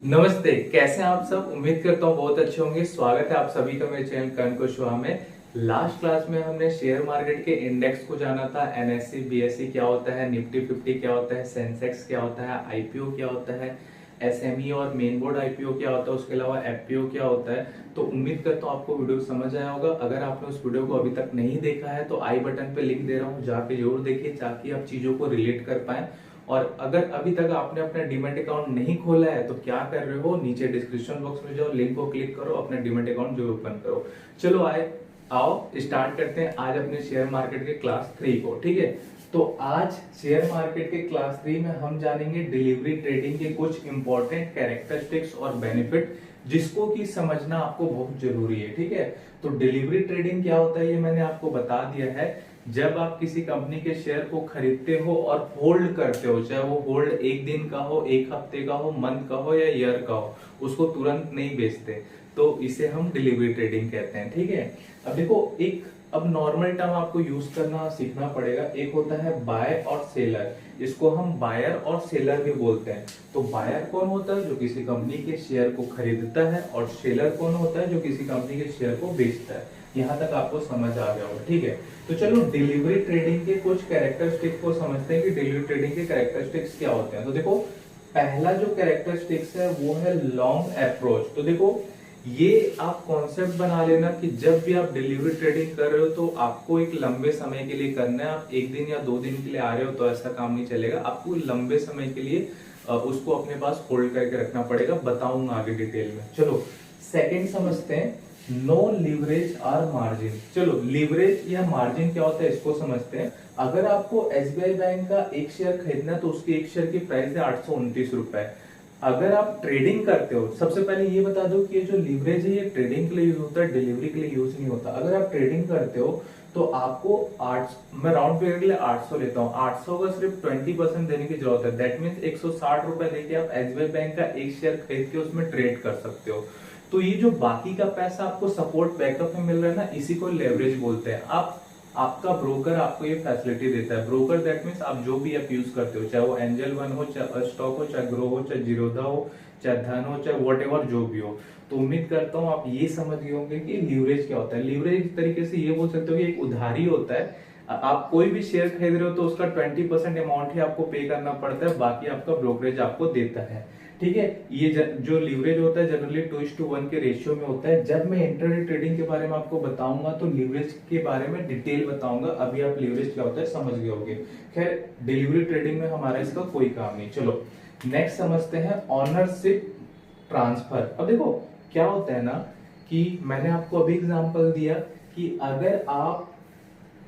नमस्ते, कैसे हैं आप सब। उम्मीद करता हूँ बहुत अच्छे होंगे। स्वागत है आप सभी का मेरे चैनल कर्ण कुशवाहा में। लास्ट क्लास में हमने शेयर मार्केट के इंडेक्स को जाना था। एनएससी बीएससी क्या होता है, निफ्टी 50 क्या होता है, सेंसेक्स क्या होता है, आईपीओ क्या होता है, एसएमई और मेन बोर्ड आईपीओ क्या होता है, उसके अलावा एफपीओ क्या होता है। तो उम्मीद करता हूँ आपको वीडियो समझ आया होगा। अगर आपने उस वीडियो को अभी तक नहीं देखा है तो आई बटन पे लिंक दे रहा हूँ, जाके जरूर देखिए ताकि आप चीजों को रिलेट कर पाए। और अगर अभी तक आपने अपना डीमैट अकाउंट नहीं खोला है तो क्या कर रहे हो, नीचे डिस्क्रिप्शन बॉक्स में जाओ, लिंक को क्लिक करो, अपना डीमैट अकाउंट जो ओपन करो। चलो आओ स्टार्ट करते हैं आज अपने शेयर मार्केट के क्लास 3 को। ठीक है, तो आज शेयर मार्केट के क्लास 3 में हम जानेंगे डिलीवरी ट्रेडिंग के कुछ इंपॉर्टेंट कैरेक्टरिस्टिक्स और बेनिफिट जिसको कि समझना आपको बहुत जरूरी है। ठीक है, तो डिलीवरी ट्रेडिंग क्या होता है ये मैंने आपको बता दिया है। जब आप किसी कंपनी के शेयर को खरीदते हो और होल्ड करते हो, चाहे वो होल्ड एक दिन का हो, एक हफ्ते का हो, मंथ का हो या ईयर का हो, उसको तुरंत नहीं बेचते, तो इसे हम डिलीवरी ट्रेडिंग कहते हैं। ठीक है, अब देखो अब नॉर्मल टर्म आपको यूज करना सीखना पड़ेगा। एक होता है बाय और सेलर, इसको हम बायर और सेलर भी बोलते हैं। तो बायर कौन होता है, जो किसी कंपनी के शेयर को खरीदता है, और सेलर कौन होता है, जो किसी कंपनी के शेयर को बेचता है। यहाँ तक आपको समझ आ गया होगा। ठीक है, तो चलो डिलीवरी ट्रेडिंग के कुछ कैरेक्टरिस्टिक को समझते हैं कि डिलीवरी ट्रेडिंग के कैरेक्टरिस्टिक्स क्या होते हैं। तो देखो, पहला जो कैरेक्टरिस्टिक्स है वो है लॉन्ग अप्रोच। तो देखो, ये आप कॉन्सेप्ट बना लेना कि जब भी आप डिलीवरी ट्रेडिंग कर रहे हो तो आपको एक लंबे समय के लिए करना है। आप एक दिन या 2 दिन के लिए आ रहे हो तो ऐसा काम नहीं चलेगा, आपको लंबे समय के लिए उसको अपने पास होल्ड करके रखना पड़ेगा। बताऊंगा आगे डिटेल में। चलो सेकंड समझते हैं, नो लीवरेज और मार्जिन। चलो लीवरेज या मार्जिन क्या होता है इसको समझते हैं। अगर आपको एसबीआई बैंक का एक शेयर खरीदना है तो उसकी एक शेयर की प्राइस है 829 रुपए। अगर आप ट्रेडिंग करते हो, सबसे पहले ये बता दो कि ये जो लीवरेज है ये ट्रेडिंग के लिए यूज होता है, डिलीवरी के लिए यूज नहीं होता। अगर आप ट्रेडिंग करते हो तो आपको 8, मैं राउंड फिगर के लिए 800 लेता हूँ, 800 का सिर्फ 20% देने की जरूरत है। दैट मीन्स 160 रुपए देके आप एसबीआई बैंक का एक शेयर खरीद के उसमें ट्रेड कर सकते हो। तो ये जो बाकी का पैसा आपको सपोर्ट बैकअप में मिल रहा है ना, इसी को लेवरेज बोलते हैं। आपका ब्रोकर आपको ये फैसिलिटी देता है। ब्रोकर दैट मीन्स आप जो भी ऐप यूज करते हो, चाहे वो एंजल वन हो, चाहे स्टॉक हो, चाहे ग्रो हो, चाहे जीरोधा हो, चाहे धन हो, चाहे वॉट एवर जो भी हो। तो उम्मीद करता हूँ आप ये समझ गए होंगे कि लीवरेज क्या होता है। लीवरेज एक तरीके से ये बोल सकते हो कि एक उधारी होता है। आप कोई भी शेयर खरीद रहे हो तो उसका 20% अमाउंट ही आपको पे करना पड़ता है, बाकी आपका ब्रोकरेज आपको देता है। ठीक है, ये जो लीवरेज होता है जनरली 2:1 के रेशियो में होता है। जब मैं इंट्राडे ट्रेडिंग के बारे में आपको बताऊंगा तो लीवरेज के बारे में डिटेल बताऊंगा। अभी आप लीवरेज क्या होता है समझ गए होंगे। खैर, डिलीवरी ट्रेडिंग में हमारा इसका कोई काम नहीं। चलो नेक्स्ट समझते हैं ऑनरशिप ट्रांसफर। अब देखो क्या होता है ना, कि मैंने आपको अभी एग्जांपल दिया कि अगर आप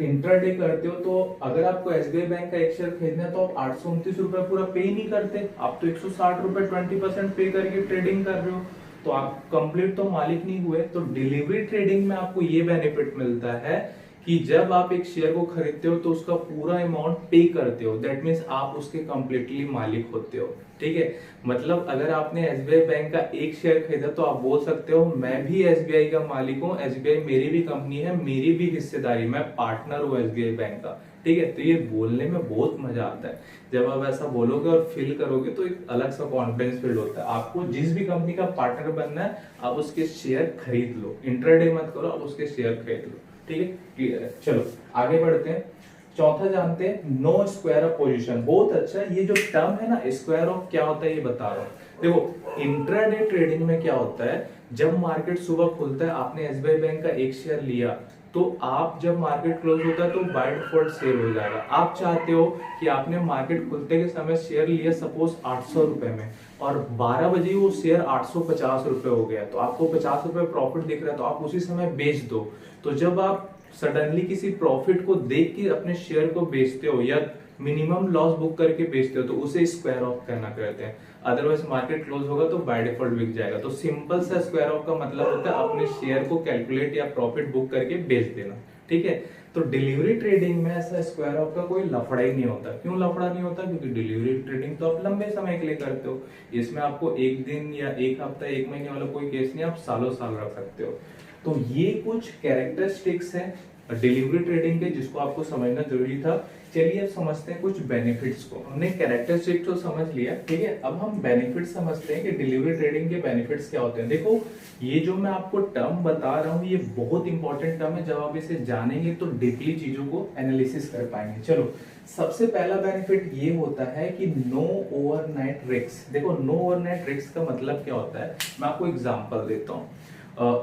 इंट्राडे करते हो तो अगर आपको एसबीआई बैंक का एक शेयर खरीदना है तो आप 829 रुपए पूरा पे नहीं करते, आप तो 160 रुपए 20% पे करके ट्रेडिंग कर रहे हो, तो आप कंप्लीट तो मालिक नहीं हुए। तो डिलीवरी ट्रेडिंग में आपको ये बेनिफिट मिलता है कि जब आप एक शेयर को खरीदते हो तो उसका पूरा अमाउंट पे करते हो। दैट मीन्स आप उसके कंप्लीटली मालिक होते हो। ठीक है, मतलब अगर आपने एसबीआई बैंक का एक शेयर खरीदा तो आप बोल सकते हो मैं भी एसबीआई का मालिक हूँ, एसबीआई मेरी भी कंपनी है, मेरी भी हिस्सेदारी, मैं पार्टनर हूँ एसबीआई बैंक का। ठीक है, तो ये बोलने में बहुत मजा आता है। जब आप ऐसा बोलोगे और फील करोगे तो एक अलग सा कॉन्फिडेंस फील होता है। आपको जिस भी कंपनी का पार्टनर बनना है आप उसके शेयर खरीद लो, इंट्राडे मत करो, आप उसके शेयर खरीद लो। ठीक है, क्लियर है। चलो आगे बढ़ते हैं। चौथा जानते हैं नो स्क्वायर ऑफ पोजीशन। बहुत अच्छा, ये जो टर्म है ना स्क्वायर ऑफ क्या होता है ये बता रहा हूँ। देखो इंट्राडे ट्रेडिंग में क्या होता है, जब मार्केट सुबह खुलता है, आपने एसबीआई बैंक का एक शेयर लिया तो आप जब मार्केट क्लोज होता है तो बाय डिफॉल्ट सेल हो जाएगा। आप चाहते हो कि आपने मार्केट खुलते के समय शेयर लिया सपोज 800 रुपए में और 12 बजे वो शेयर 850 रुपए हो गया, तो आपको 50 रुपए प्रॉफिट दिख रहा है तो आप उसी समय बेच दो। तो जब आप सडनली किसी प्रॉफिट को देख के अपने शेयर को बेचते हो या मिनिमम लॉस बुक करके बेचते हो तो उसे स्क्वायर ऑफ करना कहते हैं। अदरवाइज मार्केट क्लोज होगा तो बाय डिफॉल्ट बिक जाएगा। तो सिंपल सा स्क्वायर ऑफ का मतलब होता है अपने शेयर को कैलकुलेट या प्रॉफिट बुक करके बेच देना। ठीक है, तो डिलीवरी ट्रेडिंग में ऐसा स्क्वायर ऑफ का कोई लफड़ा ही नहीं होता। क्यों लफड़ा नहीं होता, क्योंकि डिलीवरी ट्रेडिंग तो आप लंबे समय के लिए करते हो। इसमें आपको एक दिन या एक हफ्ता एक महीने वाला कोई केस नहीं, आप सालों साल रख सकते हो। तो ये कुछ कैरेक्टरिस्टिक्स हैं डिलीवरी ट्रेडिंग के जिसको आपको समझना जरूरी था। चलिए अब समझते हैं कुछ बेनिफिट्स को। हमने कैरेक्टरिस्टिक तो समझ लिया, ठीक है। अब हम बेनिफिट समझते हैं कि डिलीवरी ट्रेडिंग के बेनिफिट्स क्या होते हैं। देखो ये जो मैं आपको टर्म बता रहा हूँ ये बहुत इंपॉर्टेंट टर्म है। जब आप इसे जानेंगे तो डीपली चीजों को एनालिसिस कर पाएंगे। चलो सबसे पहला बेनिफिट ये होता है कि नो ओवरनाइट रिस्क। देखो नो ओवरनाइट रिस्क का मतलब क्या होता है, मैं आपको एग्जांपल देता हूँ।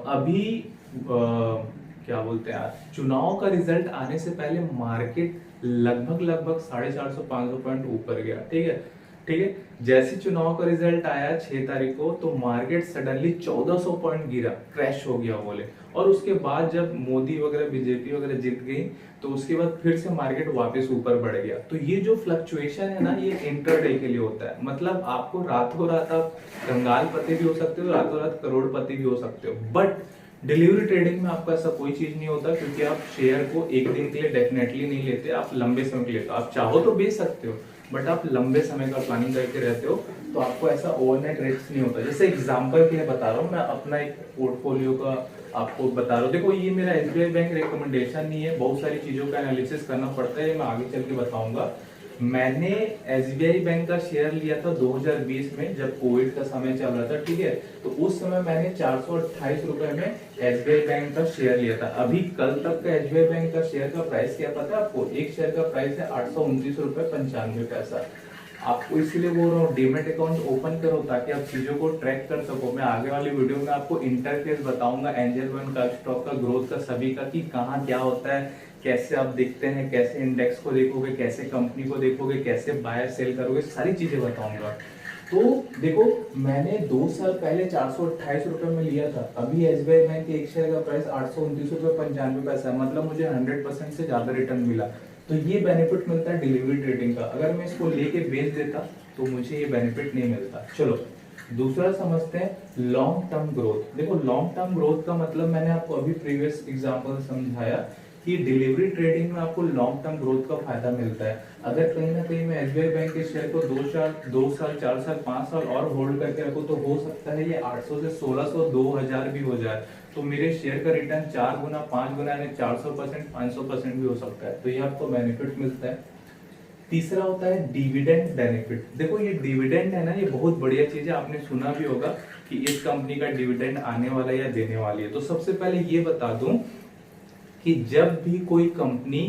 अभी क्या बोलते हैं यार, चुनाव का रिजल्ट आने से पहले मार्केट लगभग 450-500 पॉइंट ऊपर गया, ठीक है। ठीक है, जैसे चुनाव का रिजल्ट आया 6 तारीख को तो मार्केट सडनली 1400 पॉइंट गिरा, क्रैश हो गया बोले। और उसके बाद जब मोदी वगैरह बीजेपी वगैरह जीत गई तो उसके बाद फिर से मार्केट वापस ऊपर बढ़ गया। तो ये जो फ्लक्चुएशन है ना, ये इंटरडे के लिए होता है। मतलब आपको रातों रात आप कंगालपति भी हो सकते हो, रातों रात करोड़पति भी हो सकते हो। बट डिलीवरी ट्रेडिंग में आपका ऐसा कोई चीज नहीं होता, क्योंकि आप शेयर को एक दिन के लिए डेफिनेटली नहीं लेते, आप लंबे समय के लिए लेते हो। आप चाहो तो बेच सकते हो बट आप लंबे समय का प्लानिंग करके रहते हो, तो आपको ऐसा ओवरनाइट रिस्क नहीं होता। जैसे एग्जांपल के लिए बता रहा हूँ, मैं अपना एक पोर्टफोलियो का आपको बता रहा हूँ। देखो ये मेरा एसबीआई बैंक रिकमेंडेशन नहीं है, बहुत सारी चीजों का एनालिसिस करना पड़ता है, मैं आगे चल के बताऊंगा। मैंने एसबीआई बैंक का शेयर लिया था 2020 में, जब कोविड का समय चल रहा था, ठीक है। तो उस समय मैंने 428 रुपए में एसबीआई बैंक का शेयर लिया था। अभी कल तक का एसबीआई बैंक का शेयर का प्राइस क्या पता है आपको? एक शेयर का प्राइस है 829 रुपए 95 पैसा। आपको इसीलिए बोल रहा हूँ डीमेट अकाउंट ओपन करो ताकि आप चीजों को ट्रैक कर सको। मैं आगे वाली वीडियो में आपको इंटरफेस बताऊंगा एंजल वन का, स्टॉक का, ग्रोथ का, सभी का, कि कहाँ क्या होता है, कैसे आप देखते हैं, कैसे इंडेक्स को देखोगे, कैसे कंपनी को देखोगे, कैसे बाय सेल करोगे, सारी चीजें बताऊंगा। तो देखो मैंने 2 साल पहले 428 रुपए में लिया था, अभी एसबीआई बैंक के एक शेयर का प्राइस 829 रुपए 95 पैसा, मतलब मुझे 100% से ज्यादा रिटर्न मिला। तो ये बेनिफिट मिलता है डिलीवरी ट्रेडिंग का। अगर मैं इसको लेके बेच देता तो मुझे ये बेनिफिट नहीं मिलता। चलो दूसरा समझते हैं लॉन्ग टर्म ग्रोथ। देखो लॉन्ग टर्म ग्रोथ का मतलब मैंने आपको अभी प्रीवियस एग्जांपल समझाया कि डिलीवरी ट्रेडिंग में आपको लॉन्ग टर्म ग्रोथ का फायदा मिलता है। अगर कहीं ना कहीं मैं एसबीआई बैंक के शेयर को 2 साल 4 साल 5 साल और होल्ड करके रखूं तो हो सकता है ये 800 से 1600 2000 भी हो जाए, तो मेरे शेयर का रिटर्न 4 गुना 5 गुना यानी 400% 500% भी हो सकता है। तो ये आपको बेनिफिट मिलता है। तीसरा होता है डिविडेंड बेनिफिट। देखो ये डिविडेंड है ना, ये बहुत बढ़िया चीज है, आपने सुना भी होगा कि इस कंपनी का डिविडेंड आने वाला है या देने वाली है। तो सबसे पहले ये बता दूं कि जब भी कोई कंपनी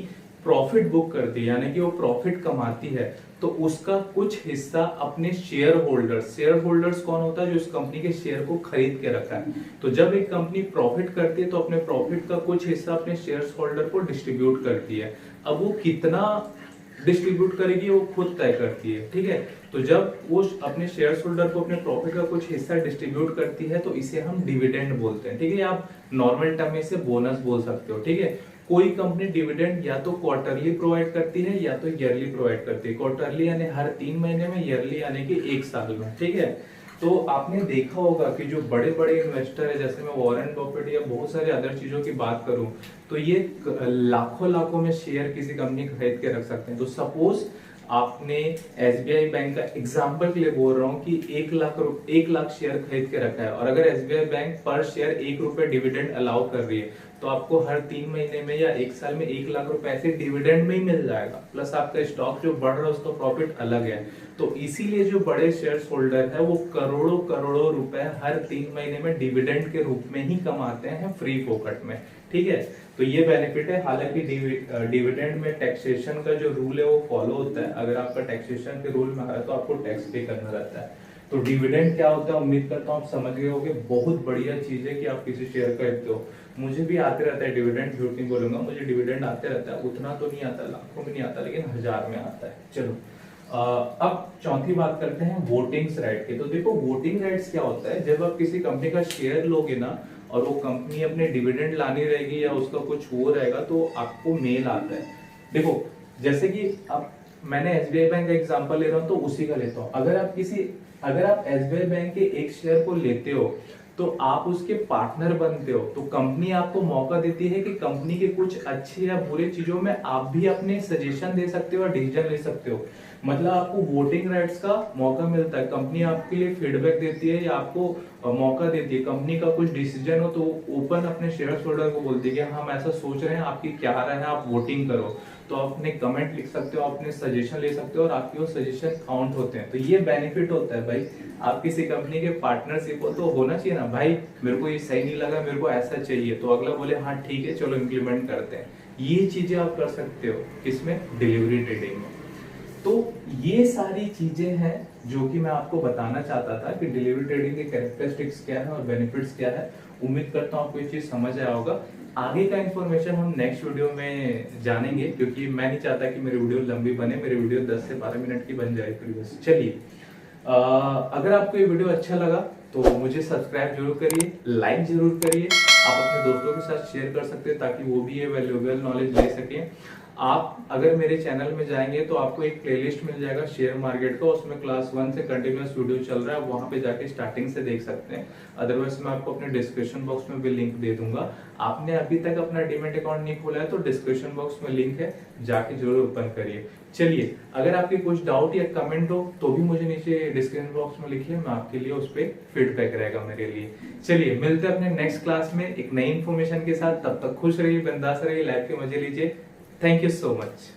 प्रॉफिट बुक करती है यानी कि वो प्रॉफिट कमाती है तो उसका कुछ हिस्सा अपने शेयर होल्डर्स कौन होता है? जो इस कंपनी के शेयर को खरीद के रखा है। तो जब एक कंपनी प्रॉफिट करती है तो अपने प्रॉफिट का कुछ हिस्सा अपने शेयर होल्डर को डिस्ट्रीब्यूट करती है। अब वो कितना डिस्ट्रीब्यूट करेगी वो खुद तय करती है, ठीक है। तो जब वो अपने शेयर होल्डर को अपने प्रॉफिट का कुछ हिस्सा डिस्ट्रीब्यूट करती है तो इसे हम डिविडेंड बोलते हैं, ठीक है। आप नॉर्मल टर्म में इसे बोनस बोल सकते हो, ठीक है। कोई कंपनी डिविडेंड या तो क्वार्टरली प्रोवाइड करती है या तो ईयरली प्रोवाइड करती है। क्वार्टरली यानी हर 3 महीने में, ईयरली यानी कि 1 साल में, ठीक है। तो आपने देखा होगा कि जो बड़े बड़े इन्वेस्टर है, जैसे मैं वॉरेन बफेट या बहुत सारे अदर चीजों की बात करूं तो ये लाखों में शेयर किसी कंपनी खरीद के रख सकते हैं। तो सपोज आपने एसबीआई बैंक का एग्जांपल के लिए बोल रहा हूँ कि 1 लाख शेयर खरीद के रखा है और अगर एसबीआई बैंक पर शेयर 1 रुपए डिविडेंड अलाउ कर रही है तो आपको हर 3 महीने में या 1 साल में 1 लाख रुपए ऐसे डिविडेंड में ही मिल जाएगा। प्लस आपका स्टॉक जो बढ़ रहा है उसका प्रॉफिट अलग है। तो इसीलिए जो बड़े शेयर होल्डर है वो करोड़ों रुपए हर 3 महीने में डिविडेंड के रूप में ही कमाते हैं, फ्री फोकट में, ठीक है। तो ये बेनिफिट है। हालांकि डिविडेंड में टैक्सेशन का जो रूल है वो फॉलो होता है। अगर आपका टैक्सेशन के रूल में आ रहा है तो आपको टैक्स पे करना रहता है। तो डिविडेंड क्या होता है उम्मीद करता हूँ आप समझ गए होंगे। बहुत बढ़िया चीज है कि आप किसी शेयर खरीदते हो। मुझे भी आते रहता है डिविडेंड, झूठ नहीं बोलूंगा, मुझे डिविडेंड आते रहता है। उतना तो नहीं आता, लाखों में नहीं आता, लेकिन 1000 में आता है। चलो अब चौथी बात करते हैं वोटिंग्स राइट की। तो देखो वोटिंग राइट्स क्या होता है, जब आप किसी कंपनी का शेयर लोगे ना और वो कंपनी अपने डिविडेंड लानी रहेगी या उसका कुछ वो रहेगा तो आपको मेल आता है। देखो जैसे कि अब मैंने एसबीआई बैंक का एग्जांपल ले रहा हूं तो उसी का लेता हूं। अगर आप एसबीआई बैंक के एक शेयर को लेते हो तो आप उसके पार्टनर बनते हो, तो कंपनी आपको मौका देती है कि कंपनी के कुछ अच्छे या बुरे चीजों में आप भी अपने सजेशन दे सकते हो और डिसीजन ले सकते हो। मतलब आपको वोटिंग राइट्स का मौका मिलता है, कंपनी आपके लिए फीडबैक देती है या आपको मौका देती है, कंपनी का कुछ डिसीजन हो तो ओपन अपने शेयर होल्डर को बोलती है कि हम ऐसा सोच रहे हैं, आपकी क्या राय है, आप वोटिंग करो। तो आप अपने कमेंट लिख सकते हो, अपने सजेशन ले सकते हो और आपके वो सजेशन काउंट होते हैं। तो ये बेनिफिट होता है भाई, आप किसी कंपनी के पार्टनरशिप हो तो होना चाहिए ना भाई, मेरे को ये सही नहीं लगा, मेरे को ऐसा चाहिए, तो अगला बोले हाँ ठीक है चलो इम्प्लीमेंट करते हैं। ये चीजें आप कर सकते हो किसमें, डिलीवरी ट्रेडिंग में। तो ये सारी चीजें हैं जो कि मैं आपको बताना चाहता था कि डिलीवरी ट्रेडिंग के कैरेक्टरिस्टिक्स क्या है और बेनिफिट्स क्या है। उम्मीद करता हूँ आपको ये चीज समझ आया होगा। आगे का इन्फॉर्मेशन हम नेक्स्ट वीडियो में जानेंगे, क्योंकि मैं नहीं चाहता कि मेरी वीडियो लंबी बने, मेरी वीडियो 10 से 12 मिनट की बन जाए प्रीवियस। चलिए, अगर आपको ये वीडियो अच्छा लगा तो मुझे सब्सक्राइब जरूर करिए, लाइक जरूर करिए, आप अपने दोस्तों के साथ शेयर कर सकते हैं ताकि वो भी ये वैल्यूएबल नॉलेज ले सकें। आप अगर मेरे चैनल में जाएंगे तो आपको एक प्लेलिस्ट मिल जाएगा शेयर मार्केट का, उसमें क्लास 1 से कंटिन्यूअस वीडियो चल रहा है, वहां पे जाके स्टार्टिंग से देख सकते हैं। अदरवाइज मैं आपको अपने डिस्क्रिप्शन बॉक्स में भी लिंक दे दूंगा। आपने अभी तक अपना डीमैट अकाउंट नहीं खोला है तो डिस्क्रिप्शन बॉक्स में लिंक है, जाके जरूर ओपन करिए। चलिए, अगर आपके कुछ डाउट या कमेंट हो तो भी मुझे नीचे डिस्क्रिप्शन बॉक्स में लिखिए, मैं आपके लिए उस पर फीडबैक रहेगा मेरे लिए। चलिए, मिलते हैं अपने नेक्स्ट क्लास में एक नई इन्फॉर्मेशन के साथ। तब तक खुश रहिए, बिंदास रहिए, लाइफ के मजे लीजिए। Thank you so much.